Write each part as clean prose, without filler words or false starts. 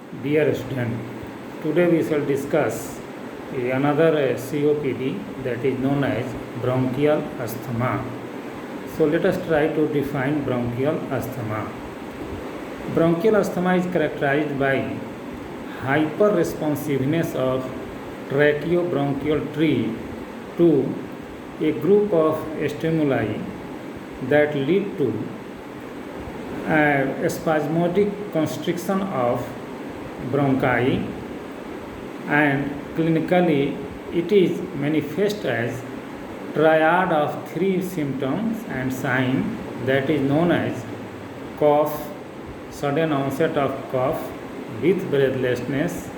Dear student, today we shall discuss another COPD, that is known as bronchial asthma. So let us try to define bronchial asthma. Bronchial asthma is characterized by hyperresponsiveness of tracheobronchial tree to a group of stimuli that lead to a spasmodic constriction of bronchi, and clinically it is manifest as triad of three symptoms and signs, that is known as cough, sudden onset of cough with breathlessness,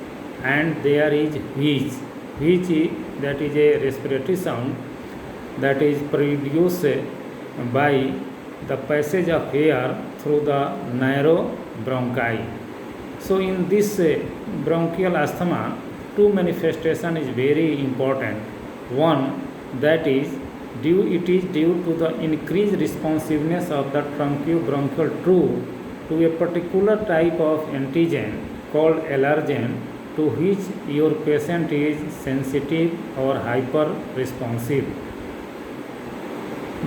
and there is wheeze. That is a respiratory sound that is produced by the passage of air through the narrow bronchi. So in this bronchial asthma, two manifestation is very important. One, that is it is due to the increased responsiveness of the tracheobronchial tube to a particular type of antigen called allergen, to which your patient is sensitive or hyper responsive.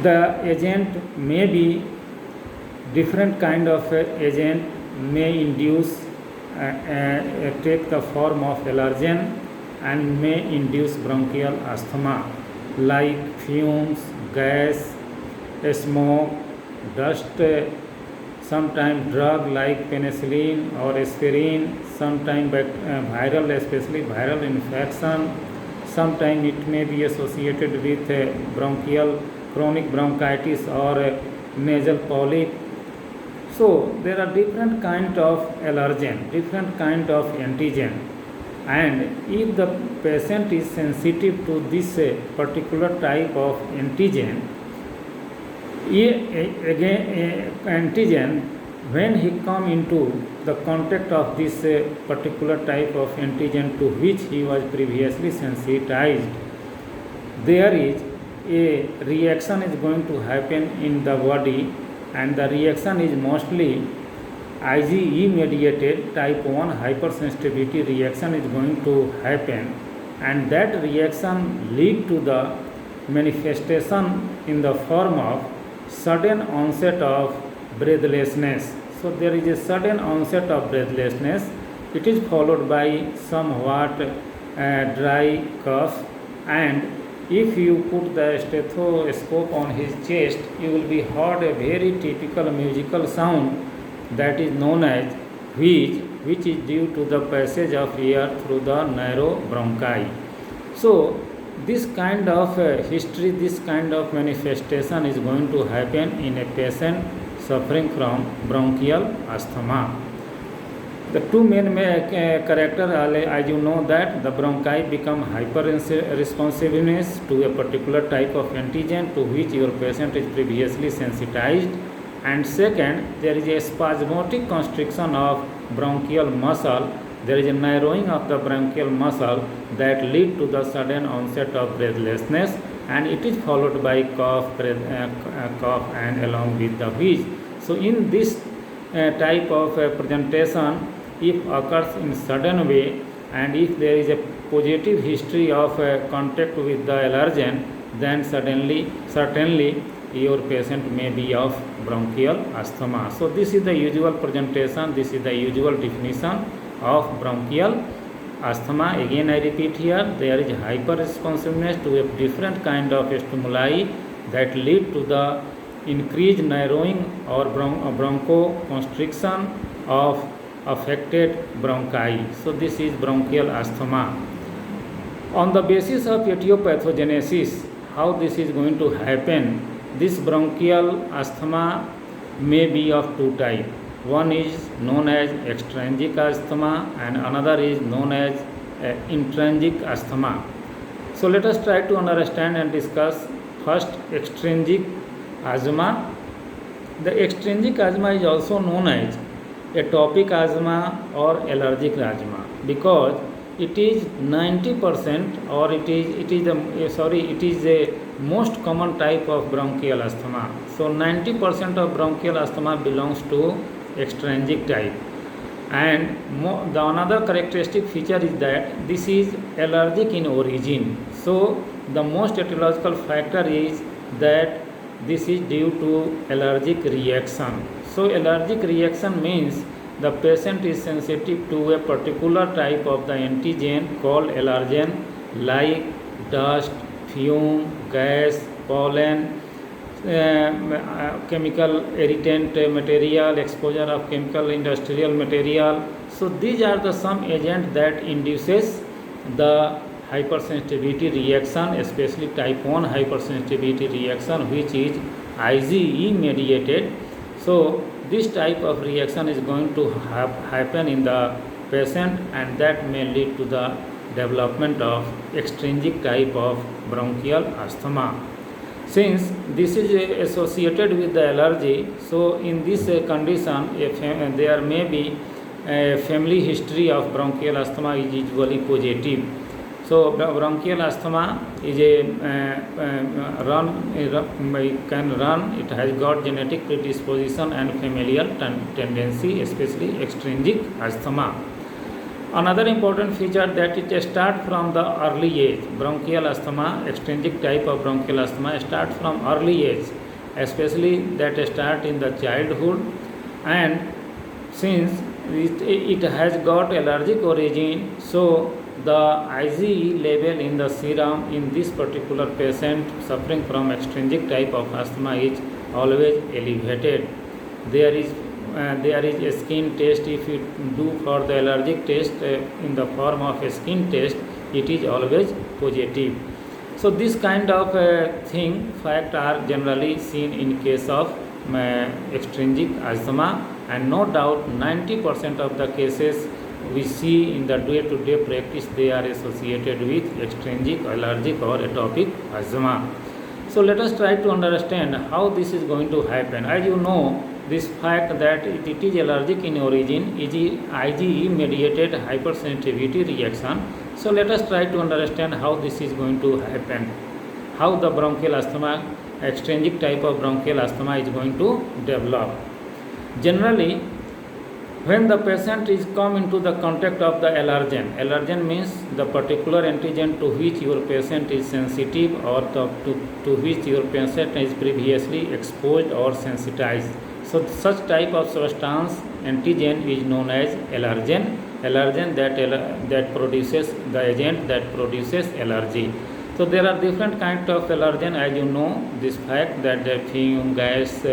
The agent may be different kind of agent may induce take the form of allergen and may induce bronchial asthma, like fumes, gas, smoke, dust, sometimes drug like penicillin or aspirin, sometimes viral, especially viral infection, sometimes it may be associated with chronic bronchitis or nasal polyp. So there are different kind of allergen, different kind of antigen, and if the patient is sensitive to this particular type of antigen, antigen, when he come into the contact of this particular type of antigen to which he was previously sensitized, there is a reaction is going to happen in the body, and the reaction is mostly IgE mediated type 1 hypersensitivity reaction is going to happen, and that reaction lead to the manifestation in the form of sudden onset of breathlessness. So there is a sudden onset of breathlessness. It is followed by somewhat dry cough, and if you put the stethoscope on his chest, you will be heard a very typical musical sound that is known as wheeze, which is due to the passage of air through the narrow bronchi. So this kind of history, this kind of manifestation is going to happen in a patient suffering from bronchial asthma. The two main characters, as you know, that the bronchi become hyper responsiveness to a particular type of antigen to which your patient is previously sensitized, and second, there is a spasmodic constriction of bronchial muscle. There is a narrowing of the bronchial muscle that lead to the sudden onset of breathlessness, and it is followed by cough and along with the wheeze. So in this type of presentation, if occurs in sudden way, and if there is a positive history of contact with the allergen, then certainly your patient may be of bronchial asthma. So this is the usual presentation, this is the usual definition of bronchial asthma. Again I repeat here, there is hyper responsiveness to a different kind of stimuli that lead to the increased narrowing or bronchoconstriction of affected bronchi. So this is bronchial asthma. On the basis of etiopathogenesis, how this is going to happen, this bronchial asthma may be of two types. One is known as extrinsic asthma and another is known as intrinsic asthma. So let us try to understand and discuss first extrinsic asthma. The extrinsic asthma is also known as atopic asthma or allergic asthma, because it is 90% or it is a most common type of bronchial asthma. So 90% of bronchial asthma belongs to extrinsic type, And the another characteristic feature is that this is allergic in origin. So the most etiological factor is that this is due to allergic reaction. So allergic reaction means the patient is sensitive to a particular type of the antigen called allergen, like dust, fume, gas, pollen, chemical irritant material, exposure of chemical industrial material. So these are the some agent that induces the hypersensitivity reaction, especially type 1 hypersensitivity reaction, which is IgE mediated. So this type of reaction is going to happen in the patient, and that may lead to the development of extrinsic type of bronchial asthma. Since this is associated with the allergy, so in this condition, there may be a family history of bronchial asthma is usually positive. So bronchial asthma is can run. It has got genetic predisposition and familial tendency, especially extrinsic asthma. Another important feature that it starts from the early age. Bronchial asthma, extrinsic type of bronchial asthma, starts from early age, especially that start in the childhood. And since it has got allergic origin, so the IgE level in the serum in this particular patient suffering from extrinsic type of asthma is always elevated. There is a skin test. If you do for the allergic test in the form of a skin test, it is always positive. So this kind of fact are generally seen in case of extrinsic asthma, and no doubt 90% of the cases we see in the day-to-day practice, they are associated with extrinsic allergic or atopic asthma. So let us try to understand how this is going to happen. As you know, this fact that it is allergic in origin is IgE mediated hypersensitivity reaction. So let us try to understand how this is going to happen, how the bronchial asthma, extrinsic type of bronchial asthma is going to develop. Generally, when the patient is come into the contact of the allergen means the particular antigen to which your patient is sensitive, or to which your patient is previously exposed or sensitized. So such type of substance antigen is known as allergen that produces the agent that produces allergy. So there are different kinds of allergen, as you know this fact, that the fume, gas,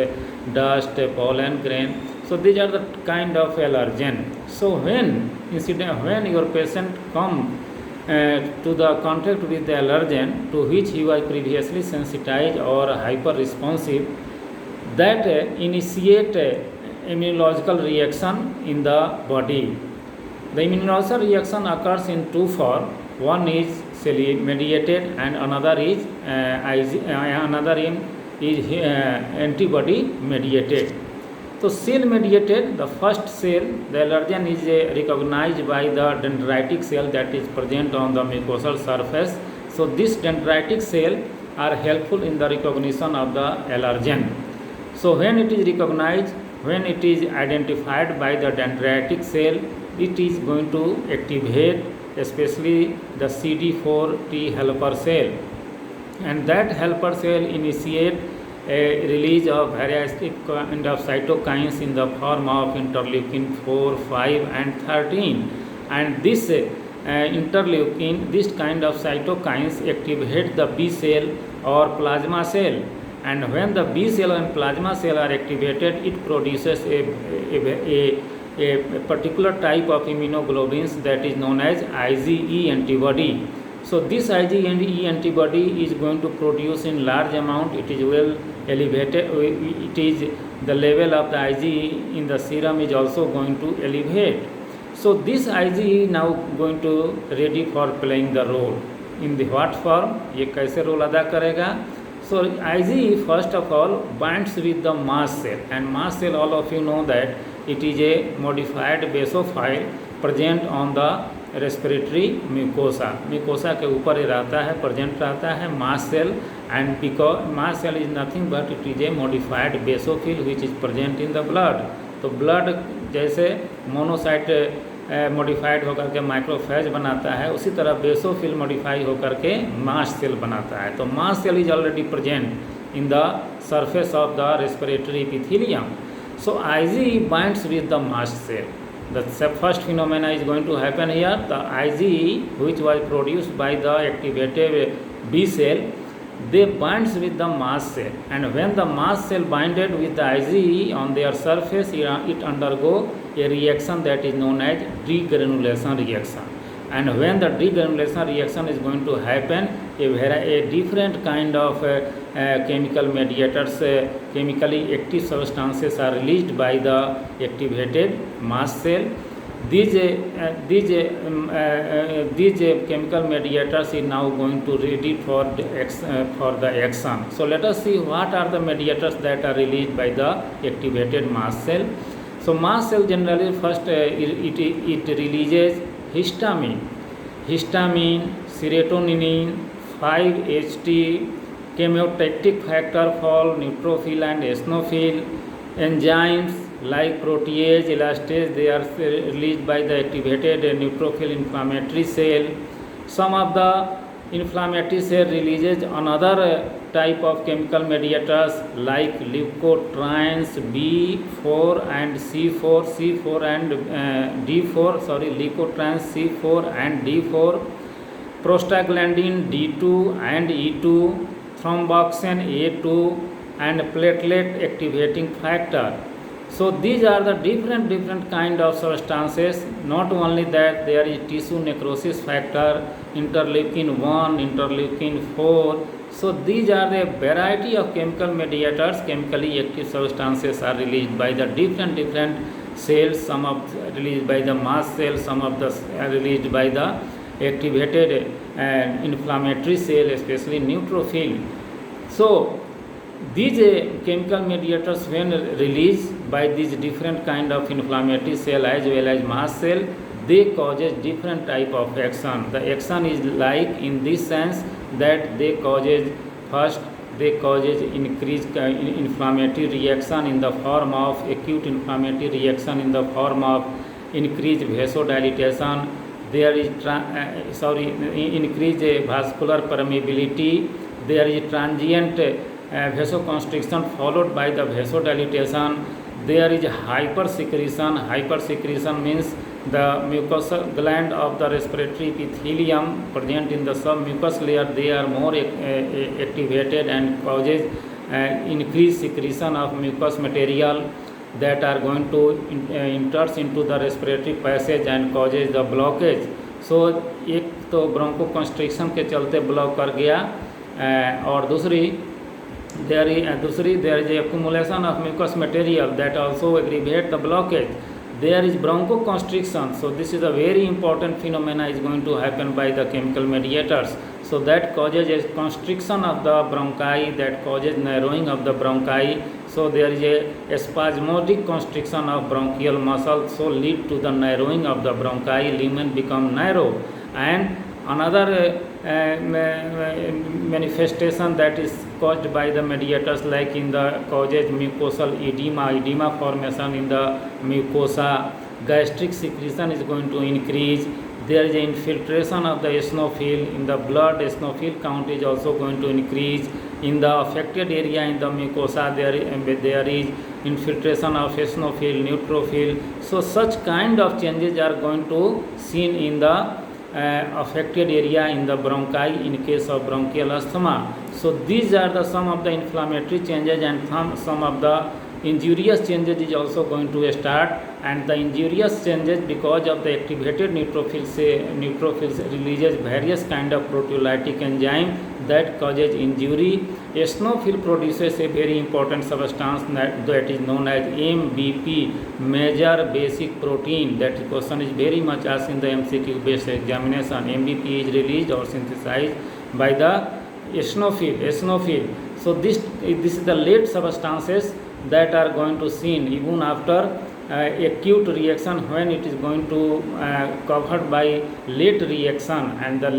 dust, pollen, grain. So these are the kind of allergen. So when your patient come to the contact with the allergen to which he was previously sensitized or hyper responsive, that initiate immunological reaction in the body. The immunological reaction occurs in two forms. One is cell mediated, and another is antibody mediated. So cell mediated, the first cell, the allergen is recognized by the dendritic cell that is present on the mucosal surface. So this dendritic cell are helpful in the recognition of the allergen. So when it is recognized, when it is identified by the dendritic cell, it is going to activate especially the CD4 T helper cell, and that helper cell initiate a release of various kind of cytokines in the form of interleukin 4, 5 and 13, and this interleukin, this kind of cytokines activate the B cell or plasma cell, and when the B cell and plasma cell are activated, it produces a particular type of immunoglobulins that is known as IgE antibody. So this IgE antibody is going to produce in large amount. It is well elevated. It is the level of the IgE in the serum is also going to elevate. So this IgE now going to ready for playing the role. In the what form? ये कैसे role अदा करेगा? So IgE first of all binds with the mast cell, and mast cell, all of you know that it is a modified basophile present on the respiratory mucosa. Mucosa के ऊपर ही रहता है, present रहता है mast cell, and because mast cell is nothing but it is a modified basophil which is present in the blood. तो blood जैसे monocyte modified होकर के माइक्रोफेज बनाता है, उसी तरह बेसोफिल मॉडिफाई होकर के मास्ट सेल बनाता है। तो mast cell is already present in the surface of the respiratory epithelium. So IgE binds with the mast cell. The first phenomena is going to happen here. The IgE, which was produced by the activated B cell, they binds with the mast cell, and when the mast cell binded with the IgE on their surface, it undergo a reaction that is known as degranulation reaction. And when the degranulation reaction is going to happen, a different kind of chemical mediators, chemically active substances are released by the activated mast cell. These chemical mediators is now going to ready for the action. So let us see what are the mediators that are released by the activated mast cell. So mast cell generally first it releases histamine, serotonin, 5-HT, chemotactic factor for neutrophil and eosinophil, enzymes like protease, elastase, they are released by the activated neutrophil inflammatory cell. Some of the inflammatory cell releases another type of chemical mediators like leukotrienes B4 and C4 and D4, leukotrienes C4 and D4, prostaglandin D2 and E2, thromboxane A2 and platelet activating factor. So these are the different kind of substances. Not only that, there is tissue necrosis factor, interleukin 1, interleukin 4. So these are the variety of chemical mediators, chemically active substances are released by the different cells. Some of released by the mast cell, some of the are released by the activated inflammatory cell, especially neutrophil. So these chemical mediators, when released by these different kind of inflammatory cell as well as mast cell, they causes different type of action. The action is like in this sense that they causes increased inflammatory reaction in the form of acute inflammatory reaction in the form of increased vasodilatation. There is increased vascular permeability. There is transient vasoconstriction followed by the vasodilatation. There is hypersecretion. Hypersecretion means the mucosal gland of the respiratory epithelium present in the submucous layer, they are more activated and causes increased secretion of mucous material that are going to enters into the respiratory passage and causes the blockage. So एक तो ब्रोंकोकंस्ट्रिक्शन के चलते block कर गया, और दूसरी there is accumulation of mucous material that also aggravate the blockage. There is bronchoconstriction. So this is a very important phenomena is going to happen by the chemical mediators. So that causes a constriction of the bronchi, that causes narrowing of the bronchi. So there is a spasmodic constriction of bronchial muscle, so lead to the narrowing of the bronchi, lumen become narrow. And another manifestation that is caused by the mediators, like in the causes mucosal edema formation in the mucosa, gastric secretion is going to increase. There is infiltration of the eosinophil in the blood, eosinophil count is also going to increase. In the affected area in the mucosa, there is infiltration of eosinophil, neutrophil. So such kind of changes are going to seen in the affected area in the bronchi in case of bronchial asthma. So these are the some of the inflammatory changes, and some of the injurious changes is also going to start. And the injurious changes, because of the activated neutrophils releases various kind of proteolytic enzyme that causes injury. Eosinophil produces a very important substance that is known as MBP, major basic protein. That question is very much asked in the MCQ based examination. MBP is released or synthesized by the eosinophil. So this is the late substances that are going to seen even after acute reaction when it is going to covered by late reaction, and the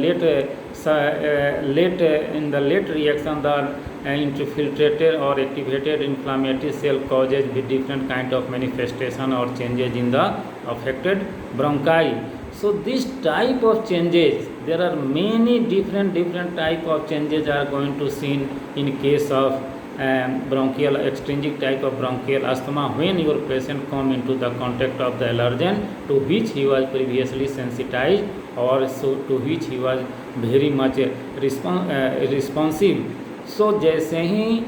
in the late reaction the infiltrated or activated inflammatory cell causes with different kind of manifestation or changes in the affected bronchi. So this type of changes, there are many different type of changes are going to seen in case of bronchial extrinsic type of bronchial asthma when your patient come into the contact of the allergen to which he was previously sensitized or so to which he was very much responsive. So जैसे ही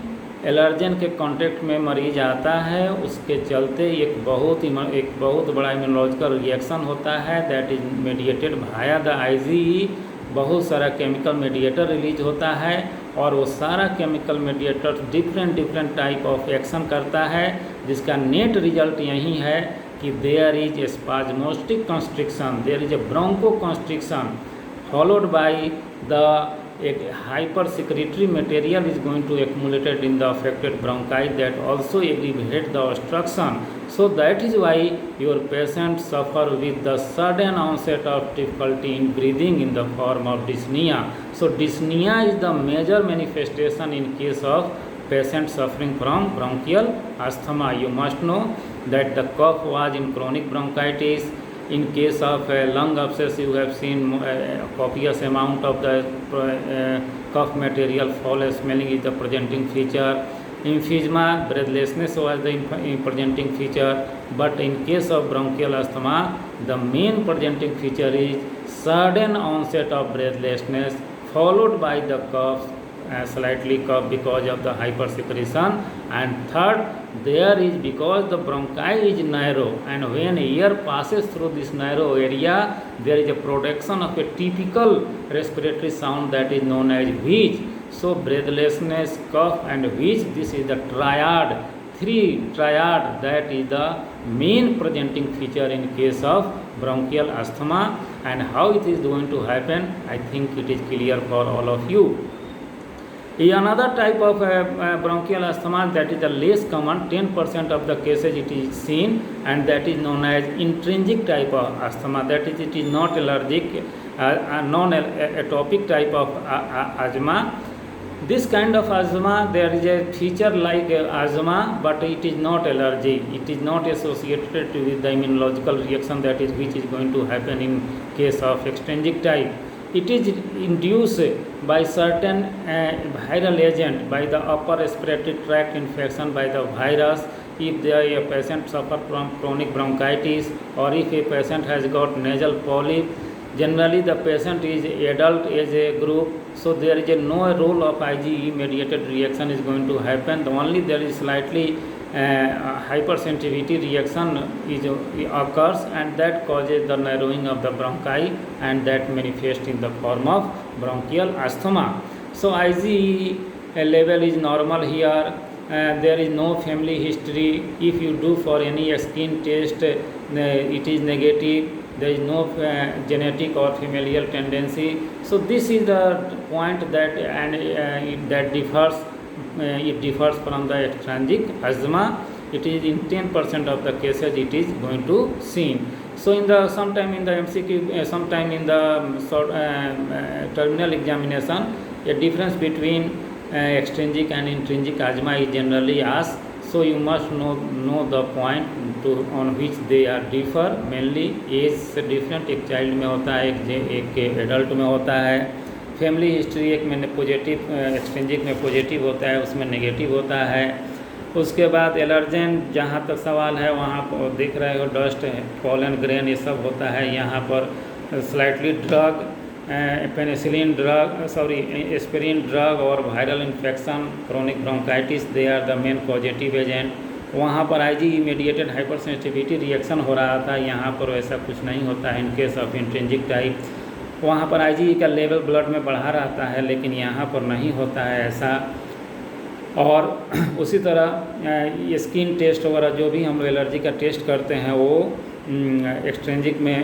allergen के contact में मरीज आता है उसके चलते एक बहुत बड़ा इम्यूनोलॉजिकल रिएक्शन होता है that is mediated Bhaya the IgE. बहुत सारा केमिकल मेडिएटर रिलीज होता है और वो सारा chemical mediator different type of action करता है, जिसका नेट रिजल्ट यही है कि there is a spasmodic constriction, there is a bronchoconstriction followed by the hyper secretory material is going to accumulated in the affected bronchi that also aggravate the obstruction. So that is why your patient suffer with the sudden onset of difficulty in breathing in the form of dyspnea. So dyspnea is the major manifestation in case of patient suffering from bronchial asthma. You must know that the cough was in chronic bronchitis. In case of lung abscess, you have seen copious amount of the cough material, foul smelling is the presenting feature. Emphysema, breathlessness was the presenting feature. But in case of bronchial asthma, the main presenting feature is sudden onset of breathlessness followed by the cough, slightly cough because of the hypersecretion. And third, there is because the bronchi is narrow, and when air passes through this narrow area, there is a production of a typical respiratory sound that is known as wheeze. So breathlessness, cough and wheeze, this is the triad that is the main presenting feature in case of bronchial asthma. And how it is going to happen, I think it is clear for all of you. Another type of bronchial asthma that is the less common, 10% of the cases it is seen, and that is known as intrinsic type of asthma. That is, it is not allergic, non-atopic type of asthma. This kind of asthma, there is a feature like asthma, but it is not allergy. It is not associated with the immunological reaction that is which is going to happen in case of extrinsic type. It is induced by certain viral agent, by the upper respiratory tract infection by the virus. If a patient suffer from chronic bronchitis, or if a patient has got nasal polyp, generally the patient is adult age a group, so there is no role of IgE mediated reaction is going to happen. Only there is slightly hypersensitivity reaction occurs, and that causes the narrowing of the bronchi, and that manifests in the form of bronchial asthma. So IgE level is normal here. There is no family history. If you do for any skin test, it is negative. There is no genetic or familial tendency. So this is the point that that differs. It differs from the extrinsic asthma. It is in 10% of the cases it is going to seen. So in the sometime in the MCQ, sometime in the terminal examination, a difference between extrinsic and intrinsic asthma is generally asked. So you must know the point on which they are differ. Mainly age से different, एक child में होता है, एक adult में होता है. Family history एक में पॉजिटिव, एक्सट्रिंजिक में पॉजिटिव होता है, उसमें नेगेटिव होता है. उसके बाद एलर्जेन जहाँ तक सवाल है वहाँ पर देख रहे हो डस्ट, पॉलन ग्रेन ये सब होता है. यहाँ पर slightly drug, penicillin drug, aspirin drug और viral infection, chronic bronchitis, they are the main positive agent. वहाँ पर आईजी मेडिएटेड हाइपरसेंसिटिविटी रिएक्शन हो रहा था, यहाँ पर वैसा कुछ नहीं होता है in case of intrinsic type. वहाँ पर आईजी का लेवल ब्लड में बढ़ा रहता है, लेकिन यहाँ पर नहीं होता है ऐसा. और उसी तरह स्किन टेस्ट वगैरह जो भी हम लोग एलर्जी का टेस्ट करते हैं वो एक्सट्रिंजिक में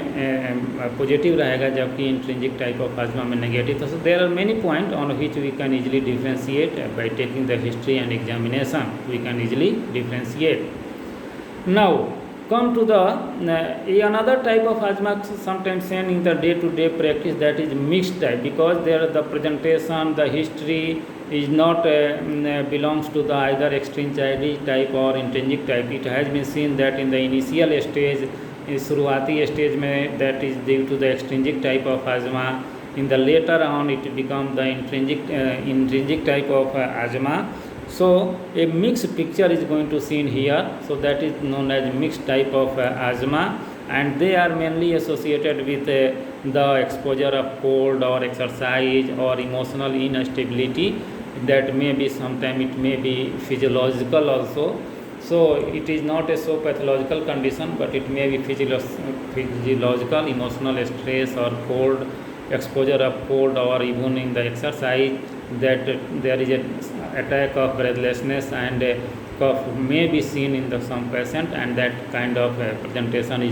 पॉजिटिव रहेगा, जबकि इंट्रिंजिक टाइप ऑफ आजमा में नेगेटिव. तो there are many point on which we can easily differentiate by taking the history and examination. We can easily differentiate. Now come to the another type of asthma sometimes seen in the day-to-day practice, that is mixed type, because there the presentation, the history is not belongs to the either extrinsic type or intrinsic type. It has been seen that in the initial stage, शुरुआती stage में, that is due to the extrinsic type of asthma. In the later on it become the intrinsic type of asthma. So a mixed picture is going to seen here. So that is known as mixed type of asthma, and they are mainly associated with the exposure of cold or exercise or emotional instability. That may be sometime it may be physiological also. So it is not a so pathological condition, but it may be physiological, emotional stress or cold, exposure of cold, or even in the exercise that there is an attack of breathlessness and cough may be seen in the some patient, and that kind of presentation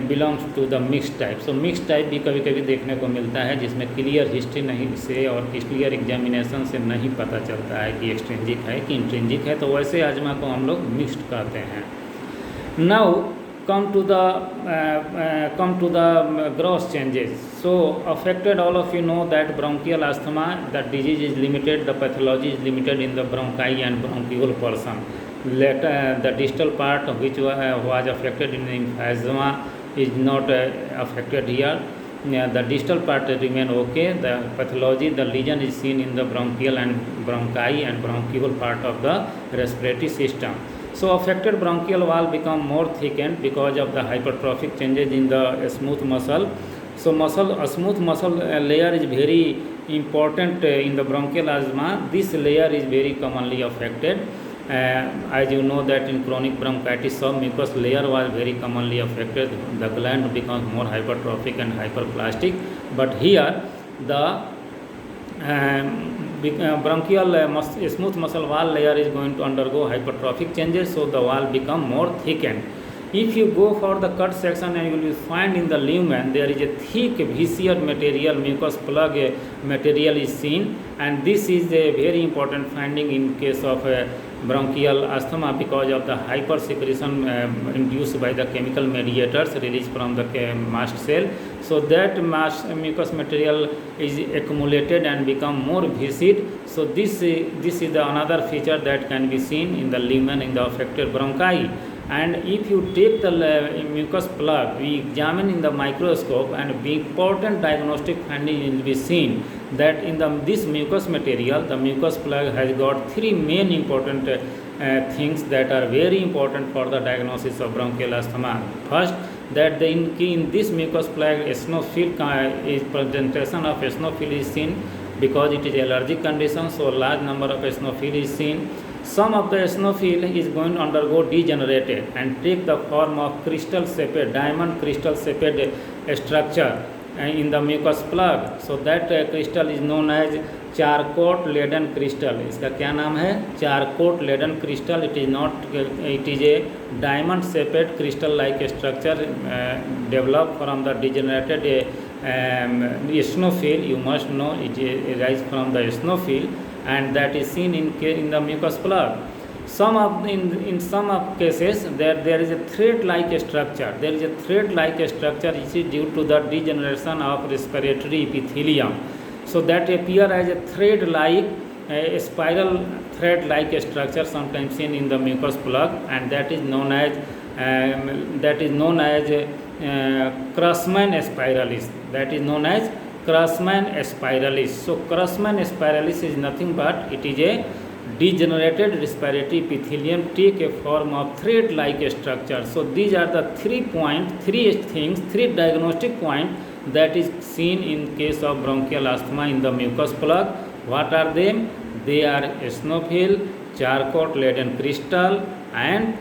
belongs to the mixed type. So mixed type भी कभी कभी देखने को मिलता है, जिसमें clear history नहीं से और क्लियर एग्जामिनेशन से नहीं पता चलता है कि एक्सट्रिंजिक है कि इंट्रिंजिक है, तो वैसे आजमा को हम लोग मिक्स्ड कहते हैं. Now come to the gross changes. So affected, all of you know that bronchial asthma, the disease is limited, the pathology is limited in the bronchi and bronchiole portion. Later the distal part which was affected in emphysema is not affected here. The distal part remain okay. The pathology, the lesion is seen in the bronchial and bronchi and bronchiole part of the respiratory system. So affected bronchial wall become more thickened because of the hypertrophic changes in the smooth muscle. So smooth muscle layer is very important in the bronchial asthma. This layer is very commonly affected. As you know that in chronic bronchitis, submucous layer was very commonly affected. The gland becomes more hypertrophic and hyperplastic. But here the bronchial smooth muscle wall layer is going to undergo hypertrophic changes, so the wall become more thickened. If you go for the cut section, and you will find in the lumen there is a thick viscid material, mucus plug material is seen, and this is a very important finding in case of bronchial asthma because of the hypersecretion induced by the chemical mediators released from the mast cell. So that mucus material is accumulated and become more viscid. So this is the another feature that can be seen in the lumen in the affected bronchi. And if you take the mucus plug, we examine in the microscope, and the important diagnostic finding will be seen that in this mucus material, the mucus plug has got three main important things that are very important for the diagnosis of bronchial asthma. First, that in this mucus plug, eosinophil is presentation of eosinophil is seen because it is allergic condition. So large number of eosinophil is seen. Some of the eosinophil is going to undergo degenerated and take the form of crystal shaped, diamond crystal shaped structure in the mucus plug. So that crystal is known as charcot Leyden crystal. इसका क्या नाम है? charcot Leyden crystal. It is not. It is a diamond shaped crystal like structure developed from the degenerated eosinophil. You must know it arises from the eosinophil, and that is seen in the mucus plug. In some of cases there is a thread-like structure. There is a thread-like structure which is due to the degeneration of respiratory epithelium. So that appear as a thread-like, a spiral thread-like structure sometimes seen in the mucus plug, and that is known as Creutzmann spiralis. That is known as Creutzmann spiralis. So Creutzmann spiralis is nothing but it is a degenerated respiratory epithelium take a form of thread-like structure. So these are the 3 diagnostic points that is seen in case of bronchial asthma in the mucus plug. What are them? They are eosinophil, charcot Leyden crystal, and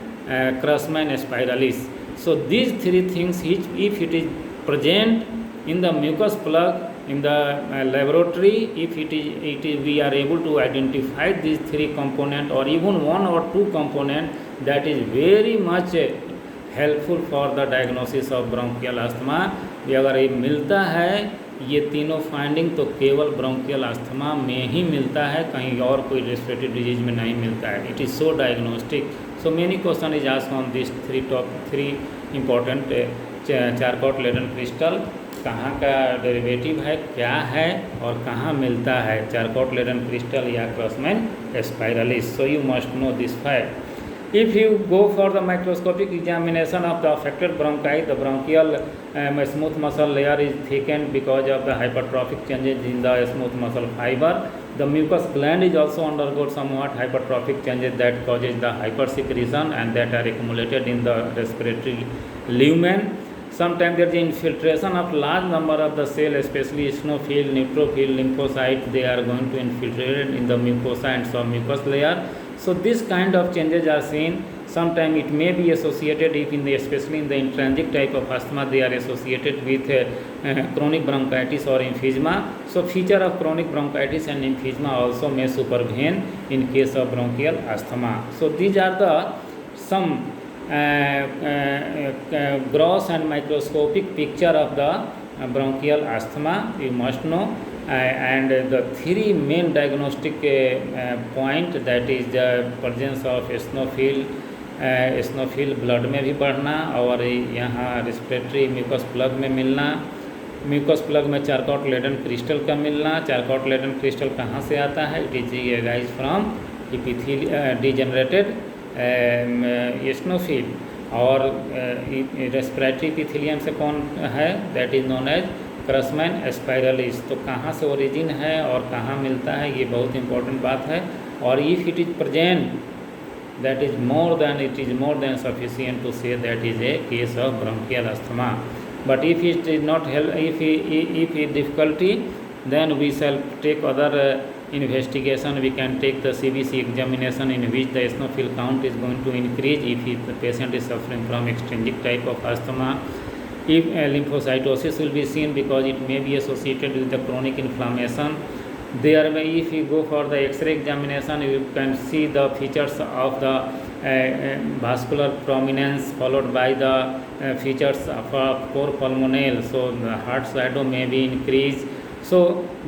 Creutzmann spiralis. So these 3 things, if it is present in the mucus plug in the laboratory, if we are able to identify these 3 components or even 1 or 2 components, that is very much helpful for the diagnosis of bronchial asthma. अगर ये मिलता है ये तीनों finding तो केवल bronchial asthma में ही मिलता है, कहीं और कोई रेस्पिरेटरी डिजीज में नहीं मिलता है. It is so diagnostic, So many question is asked on these three important Charcot-laden crystal कहाँ का डेरिवेटिव है, क्या है और कहाँ मिलता है चारकोट-लेडन क्रिस्टल या क्रॉसमैन spiralis. So you must know this fact. If you go for the microscopic examination of the affected bronchi, the bronchial smooth muscle layer is thickened because of the hypertrophic changes in the smooth muscle fiber. The mucous gland is also undergo somewhat hypertrophic changes that causes the hypersecretion and that are accumulated in the respiratory lumen. Sometimes there is infiltration of large number of the cell, especially eosinophil, neutrophil, lymphocyte. They are going to infiltrate in the mucosa and submucous layer. So this kind of changes are seen. Sometimes it may be associated, especially in the intrinsic type of asthma, they are associated with chronic bronchitis or emphysema. So feature of chronic bronchitis and emphysema also may supervene in case of bronchial asthma. So these are the some gross and microscopic picture of the bronchial asthma you must know. And the three main diagnostic point, that is the presence of eosinophil blood में भी बढ़ना और यहाँ respiratory mucus plug में मिलना, mucus plug में Charcot Leyden crystal का मिलना. चारकोट-लेडन क्रिस्टल कहाँ से आता है? It is rise from degenerated eosinophil. और रेस्पिरेटरी इपिथेलियम से कौन है? That is known as Curschmann spirals. तो कहाँ से ओरिजिन है और कहाँ मिलता है, ये बहुत इंपॉर्टेंट बात है. और if it is present, that is more than sufficient to say that is a case of bronchial asthma. But if it is not help, if is difficulty, then we shall take other investigation. We can take the CBC examination in which the eosinophil count is going to increase if the patient is suffering from extrinsic type of asthma. If lymphocytosis will be seen because it may be associated with the chronic inflammation. There may, if you go for the X-ray examination, you can see the features of the vascular prominence followed by the features of cor pulmonale. So the heart shadow may be increased. So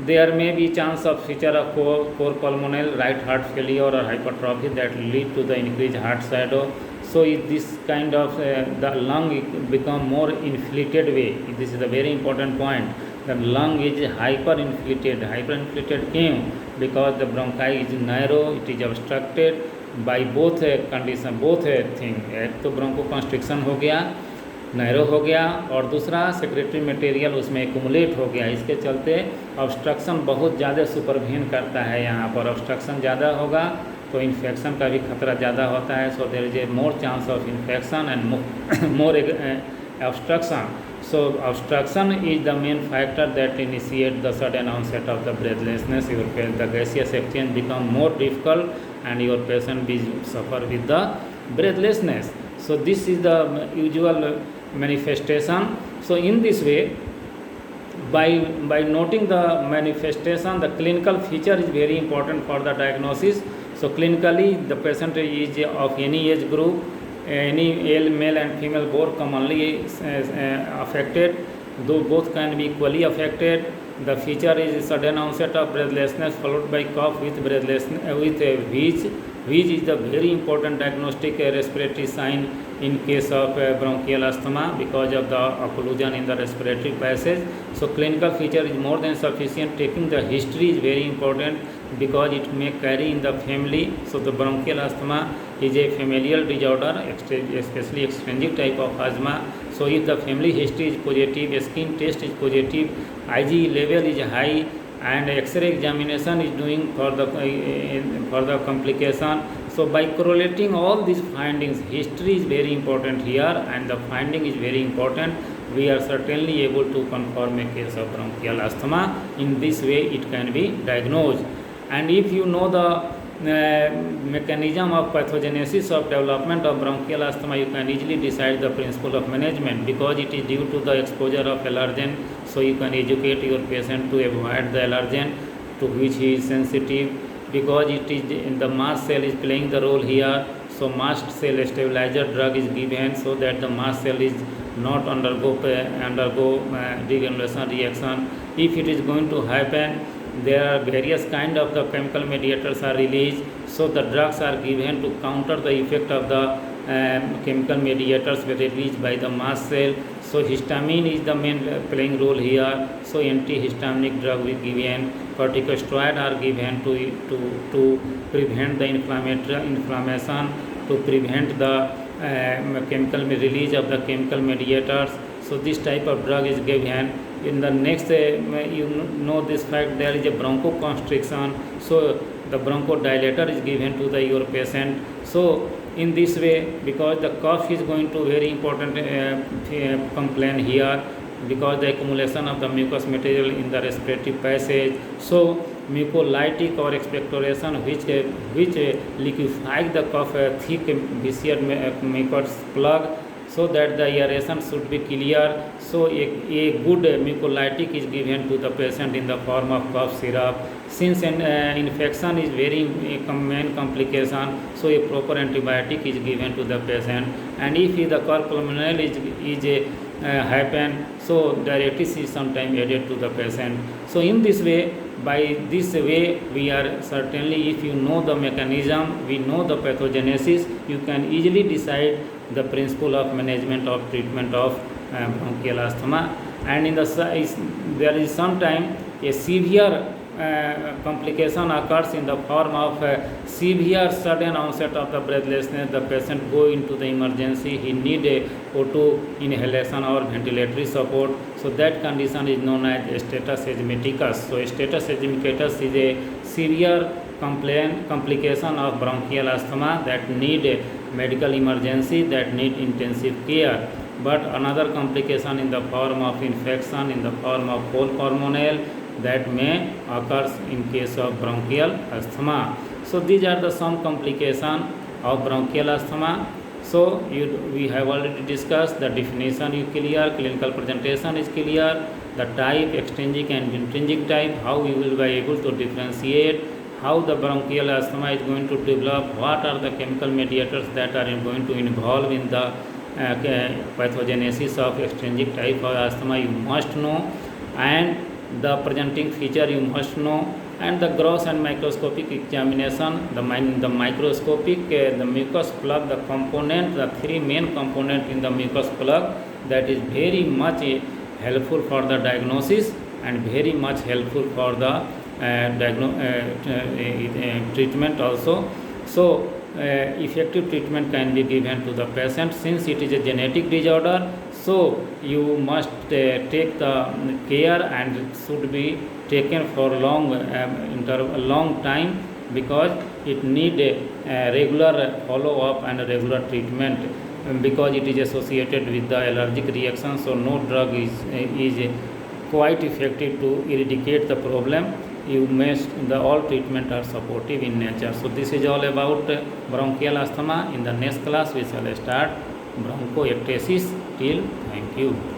there may be chance of feature of cor pulmonale, right heart failure or hypertrophy that lead to the increased heart shadow. So if this kind of the lung become more inflated way, this is a very important point. The lung is hyperinflated. Hyperinflated came because the bronchi is narrow, it is obstructed by both condition, both thing. एक तो ब्रोंकोकंस्ट्रिक्शन हो गया, narrow हो गया, और दूसरा secretary material उसमें accumulate हो गया. इसके चलते ऑब्स्ट्रक्शन बहुत ज़्यादा सुपरवीन करता है. यहाँ पर ऑब्स्ट्रक्शन ज़्यादा होगा तो इन्फेक्शन का भी खतरा ज़्यादा होता है. So there is a more chance of infection and more obstruction. So obstruction is the main factor that initiate the sudden onset of the breathlessness. The gaseous exchange become more difficult and your patient will suffer with the breathlessness. So this is the usual manifestation. So in this way, by noting the manifestation, the clinical feature is very important for the diagnosis. So clinically, the patient is of any age group, any male and female both commonly affected, though both can be equally affected. The feature is sudden onset of breathlessness followed by cough with breathlessness with wheeze. Wheeze is the very important diagnostic respiratory sign in case of bronchial asthma because of the occlusion in the respiratory passage. So clinical feature is more than sufficient. Taking the history is very important because it may carry in the family. So the bronchial asthma is a familial disorder, especially extrinsic type of asthma. So if the family history is positive, skin test is positive, IgE level is high, and X-ray examination is doing for the complication. So by correlating all these findings, history is very important here and the finding is very important. We are certainly able to confirm a case of bronchial asthma. In this way it can be diagnosed. And if you know the mechanism of pathogenesis of development of bronchial asthma, you can easily decide the principle of management because it is due to the exposure of allergen. So you can educate your patient to avoid the allergen to which he is sensitive because it is in the mast cell is playing the role here. So mast cell stabilizer drug is given so that the mast cell is not undergo degranulation reaction. If it is going to happen, there are various kind of the chemical mediators are released. So the drugs are given to counter the effect of the chemical mediators released by the mast cell. So histamine is the main playing role here. So antihistaminic drug is given. Corticosteroid are given to prevent the inflammation, to prevent the chemical release of the chemical mediators. So this type of drug is given. In the next, you know this fact, there is a bronchoconstriction. So the bronchodilator is given to your patient. So in this way, because the cough is going to very important complaint here, because the accumulation of the mucous material in the respiratory passage. So mucolytic or expectoration which liquefies the cough, thick viscous mucus plug, so that the aeration should be clear. So a good mucolytic is given to the patient in the form of cough syrup. Since an infection is very main complication, so a proper antibiotic is given to the patient. And if the cor pulmonale is happen, so diuretic is sometimes added to the patient. So in this way, by this way, we are certainly, if you know the mechanism, we know the pathogenesis, you can easily decide the principle of management of treatment of bronchial asthma. And in the there is sometime a severe complication occurs in the form of severe sudden onset of the breathlessness. The patient go into the emergency, he need a O2 inhalation or ventilatory support. So that condition is known as status asthmaticus. So status asthmaticus is a severe complication of bronchial asthma that need a medical emergency, that need intensive care. But another complication in the form of infection, in the form of cor pulmonale, that may occur in case of bronchial asthma. So these are the some complications of bronchial asthma. So we have already discussed the definition is clear, clinical presentation is clear, the type, extrinsic and intrinsic type, how we will be able to differentiate, how the bronchial asthma is going to develop, what are the chemical mediators that are going to involve in the pathogenesis of extrinsic type of asthma, you must know, and the presenting feature you must know, and the gross and microscopic examination, the microscopic, the mucus plug, the component, the three main component in the mucus plug, that is very much helpful for the diagnosis and very much helpful for the treatment also. So effective treatment can be given to the patient. Since it is a genetic disorder, so you must take the care and should be taken for long time, because it need a regular follow-up and a regular treatment, because it is associated with the allergic reaction. So no drug is quite effective to eradicate the problem. All treatment are supportive in nature. So this is all about bronchial asthma. In the next class we shall start bronchoectasis. Till thank you.